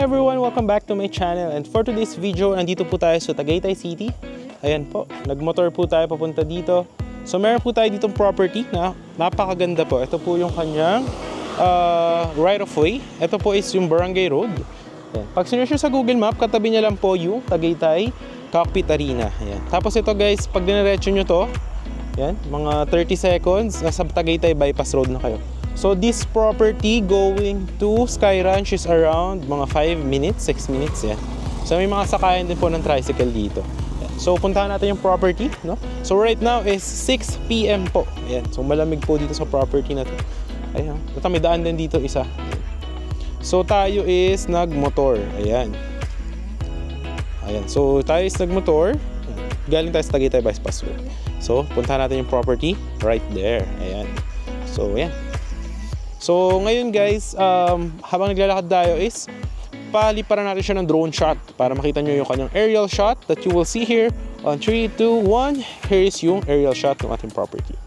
everyone! Welcome back to my channel, and for today's video, nandito po tayo sa Tagaytay City. Ayan po, nagmotor po tayo papunta dito. So meron po tayo ditong property na napakaganda po. Ito po yung kanyang right of way. Ito po is yung Barangay Road. Ayan. Pag sinearch sa Google Map, katabi niya lang po yung Tagaytay Cockpit Arena. Ayan. Tapos ito guys, pag diniretso nyo to, ayan, mga 30 seconds, nasa Tagaytay Bypass Road na kayo. So this property going to Sky Ranch is around mga 5 minutes, 6 minutes yan. So may mga sakayan din po ng tricycle dito. So puntahan natin yung property, no? So right now is 6 PM po. Ayan. So malamig po dito sa property na to. Ayan. Ito may daan din dito isa. Ayan. So tayo is nagmotor. Ayan. Ayan. So tayo is nagmotor. Galing tayo sa Tagaytay Bypass Road. So puntahan natin yung property right there. Ayan. So ayan. So ngayon guys, habang naglalakad tayo is paliparan natin siya ng drone shot para makita nyo yung kanyang aerial shot that you will see here on 3, 2, 1. Here is yung aerial shot ng ating property.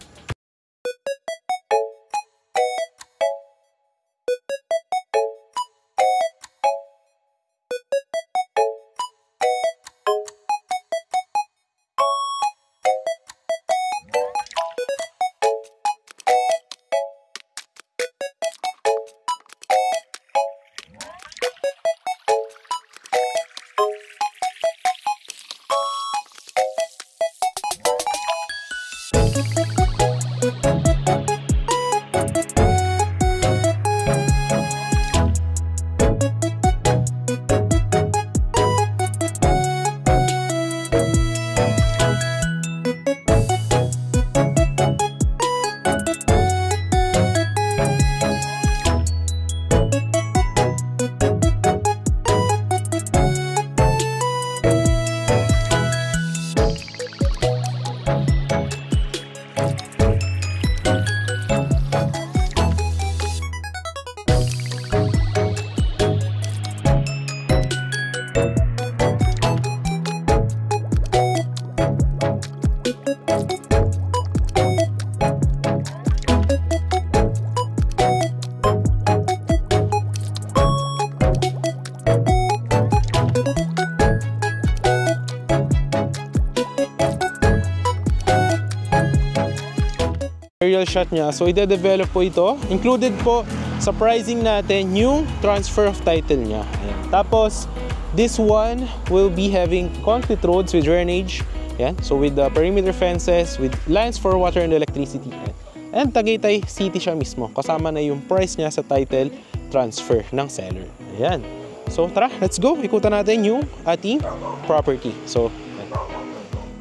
Aerial shot niya. So ide-develop po ito. Included po sa pricing natin yung transfer of title niya. Ayan. Tapos this one will be having concrete roads with drainage. Ayan. So with the perimeter fences, with lines for water and electricity. Ayan. And Tagaytay City siya mismo. Kasama na yung price niya sa title transfer ng seller. Ayan. So tara, let's go. Ikutan natin yung ating property. So ayan.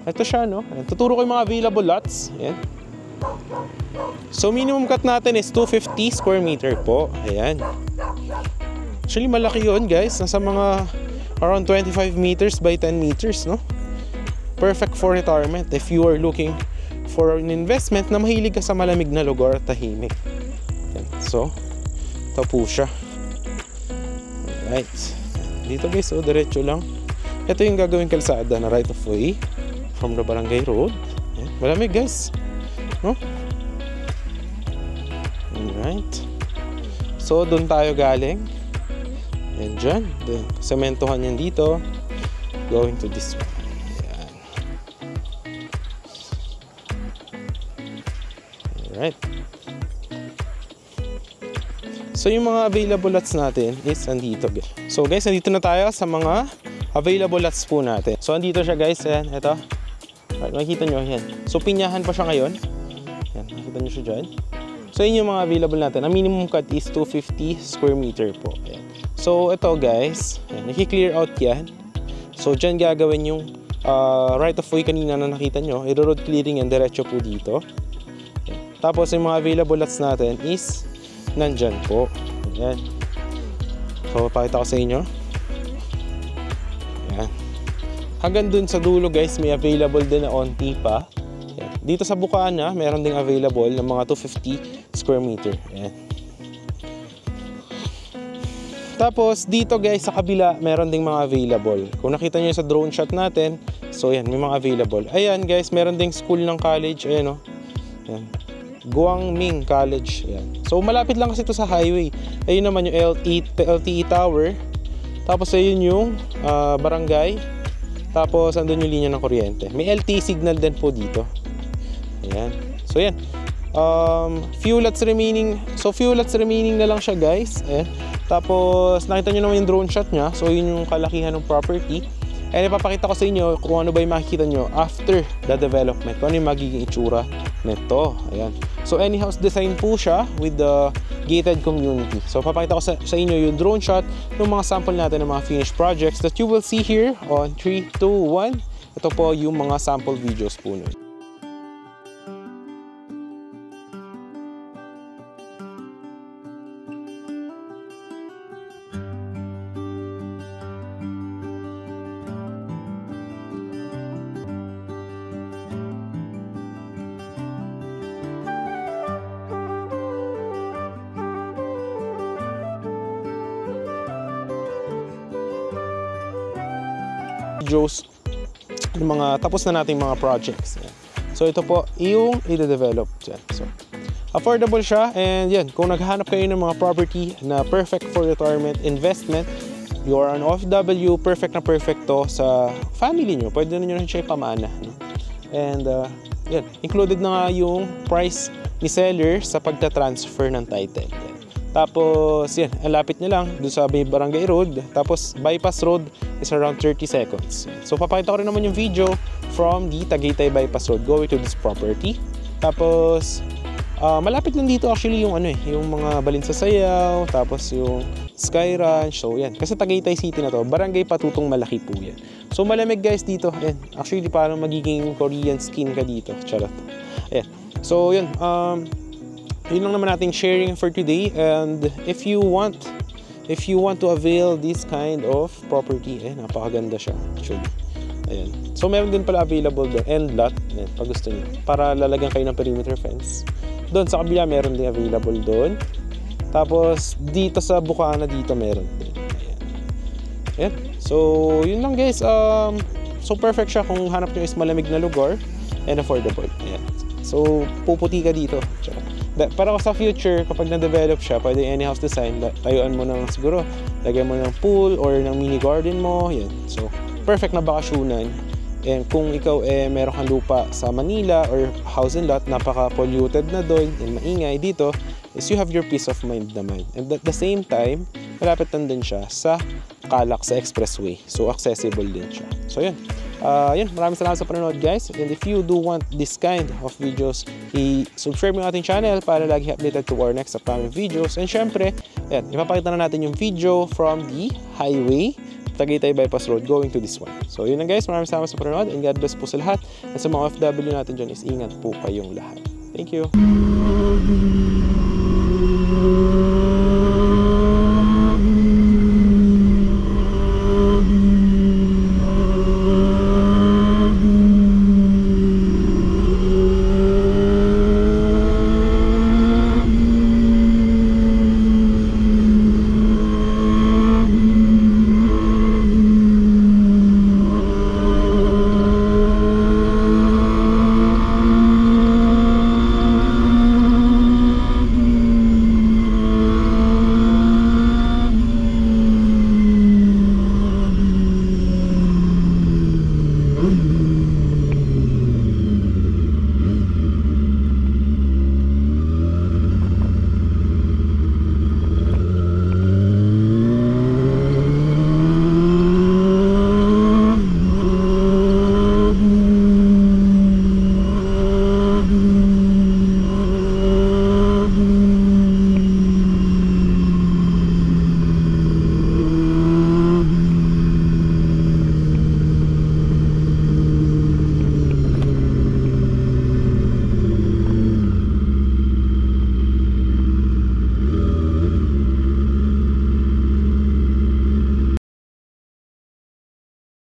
Ito siya, no? Ayan. Tuturo ko yung mga available lots. Ayan. So minimum cut natin is 250 square meter po. Ayan. Actually malaki yun guys. Nasa mga around 25 meters by 10 meters, no? Perfect for retirement if you are looking for an investment na mahilig ka sa malamig na lugar at tahimik. Ayan. So ito po siya. Alright. Dito guys, so diretso lang. Ito yung gagawin kalsada na right of way from the Barangay Road. Ayan. Malamig guys, no? Alright. So, doon tayo galing. Ayan dyan. Then, sementohan yan dito. Going to this one. Ayan. Alright. So, yung mga available lots natin is andito. So, guys, andito na tayo sa mga available lots po natin. So, andito siya guys. Ayan, ito. Alright, makikita nyo. Ayan. So, pinyahan pa siya ngayon. Ayan, makikita nyo siya dyan. So yun yung mga available natin. Ang minimum cut is 250 square meter po. Ayan. So ito guys, naki-clear out yan. So dyan gagawin yung right of way kanina na nakita nyo. I-road clearing yan, diretso po dito. Ayan. Tapos yung mga available lots natin is nandyan po. Ayan. So pakita ko sa inyo. Ayan. Hanggang dun sa dulo guys, may available din na onti pa. Ayan. Dito sa Bukana, meron ding available ng mga 250 square meter. Ayan. Tapos dito guys sa kabila, meron ding mga available. Kung nakita nyo sa drone shot natin, so yan, may mga available. Ayan guys, meron ding school ng college. Ayan o. Ayan. Guangming College. Ayan. So malapit lang kasi ito sa highway. Ayun naman yung LTE Tower. Tapos ayun yung barangay. Tapos andun yung linya ng kuryente. May LTE signal din po dito. Ayan. So yan. Few lots remaining. So few lots remaining na lang siya, guys. Ayan. Tapos nakita nyo naman yung drone shot niya. So yun yung kalakihan ng property. And ipapakita ko sa inyo kung ano ba yung makikita nyo after the development. Kung ano yung magiging itsura nito. Ayan. So any house design po siya with the gated community. So papakita ko sa inyo yung drone shot ng mga sample natin ng mga finished projects that you will see here on 3, 2, 1. Ito po yung mga sample videos po nun. Videos ng mga tapos na nating mga projects. Yan. So ito po yung i-develop dyan. So affordable siya, and yan, kung naghahanap kayo ng mga property na perfect for retirement investment, you are an OFW, perfect na perfect to sa family nyo. Pwede na nyo rin siya ipamana. No? And yan, included na nga yung price ni seller sa pagta-transfer ng title. Yan. Tapos yan, ang lapit niya lang doon sa Barangay Road. Tapos bypass road is around 30 seconds. So papakita ko rin naman yung video from the Tagaytay bypass road going to this property. Tapos malapit lang dito actually yung yung mga Balinsasayaw, tapos yung Sky Ranch. So yan, kasi Tagaytay City na to, Barangay Patutong Malaki po yan. So malamig guys dito. Ayan, actually parang magiging Korean skin ka dito. Charot. Ayan. So yun, yun lang naman nating sharing for today. And if you want to avail this kind of property, napakaganda siya actually. Ayan. So meron din pala available doon, end lot, ayan, pag gusto niyo, para lalagyan kayo ng perimeter fence. Doon sa kabila meron din available doon. Tapos dito sa Bukana dito meron din. Ayan. Ayan. So yun lang guys. So perfect siya kung hanap niyo is malamig na lugar and affordable. Ayan. So puputi ka dito. Para sa future, kapag na-develop siya, pwede any house design, tayuan mo ng siguro, lagyan mo ng pool or ng mini garden mo, yan. So, perfect na bakasyonan. And kung ikaw meron kang lupa sa Manila or house and lot, napaka-polluted na doon, and maingay dito, is you have your peace of mind naman. And at the same time, malapit lang din siya sa Calac, sa expressway. So, accessible din siya. So, yun. Yun, maraming salamat sa panonood guys. And if you do want this kind of videos, i-subscribe mo yung ating channel para lagi updated to our next upcoming videos. And syempre, yan, ipapakita na natin yung video from the highway, Tagaytay Bypass Road, going to this one. So yun lang guys, maraming salamat sa panonood, and God bless po sa lahat. At sa mga OFW natin dyan is ingat po kayong lahat. Thank you!